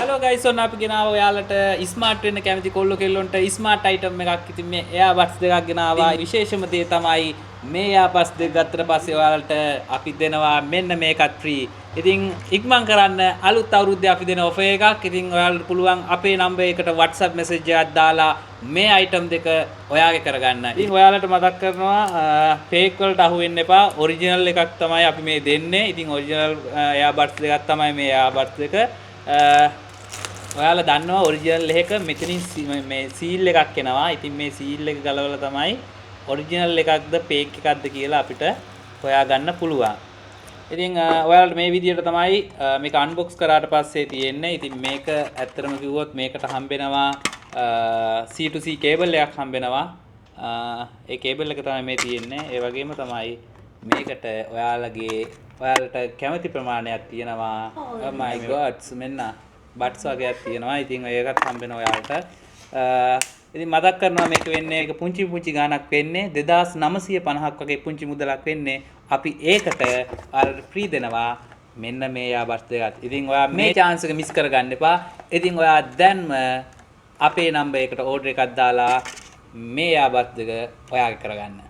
Hello guys ඔන්න අපි ගෙනාවා ඔයාලට ස්මාර්ට් වෙන්න කැමති කොල්ලෝ කෙල්ලොන්ට ස්මාර්ට් අයිටම් එකක්. ඉතින් මේ එයාබඩ්ස් දෙකක් ගෙනාවා. විශේෂම දේ තමයි මේ එයාබඩ්ස් දෙක ගත්තට පස්සේ ඔයාලට අපි දෙනවා මෙන්න මේකත් ෆ්‍රී. ඉතින් ඉක්මන් කරන්න අලුත් අවුරුද්දේ අපි දෙන ඔෆර් එකක්. ඉතින් ඔයාලට පුළුවන් අපේ නම්බර් එකට WhatsApp message එකක් දාලා මේ අයිටම් දෙක ඔයාගේ කරගන්න. ඉතින් ඔයාලට මතක් කරනවා ෆේක් වලට අහු වෙන්න එපා. ඔරිජිනල් එකක් තමයි අපි මේ දෙන්නේ. ඉතින් ඔරිජිනල් එයාබඩ්ස් දෙකක් තමයි මේ එයාබඩ්ස් දෙක. ඔයාලා දන්නවා ඔරිජිනල් එක මෙතනින් මේ සීල් එකක් එනවා. ඉතින් මේ සීල් එක ගලවලා තමයි ඔරිජිනල් එකක්ද ෆේක් එකක්ද කියලා අපිට හොයාගන්න පුළුවන්. ඉතින් ඔයාලට මේ විදිහට තමයි මේක අන්බොක්ස් කරාට පස්සේ තියෙන්නේ. ඉතින් මේක ඇත්තටම කිව්වොත් මේකට හම්බෙනවා C2C කේබල් එකක් හම්බෙනවා. ඒ කේබල් එක තමයි මේ තියෙන්නේ. ඒ වගේම තමයි මේකට ඔයාලට කැමති ප්‍රමාණයක් තියෙනවා. oh my god මෙන්න බට්ස් වගේක් තියෙනවා. ඉතින් ඒකත් හම්බෙනවා ඔයාලට. ඉතින් මතක් කරනවා මේක වෙන්නේ ඒක පුංචි ගාණක් වෙන්නේ 2950ක් වගේ පුංචි මුදලක් වෙන්නේ. අපි ඒකට ඔයාලට ෆ්‍රී දෙනවා මෙන්න මේ යාබඩ්ස් දෙකක්. ඉතින් ඔයා මේ chance එක මිස් කරගන්න එපා. ඉතින් ඔයා දැන්ම අපේ නම්බර් එකට ඕඩර් එකක් දාලා මේ යාබඩ්ස් දෙක ඔයාගේ කරගන්න.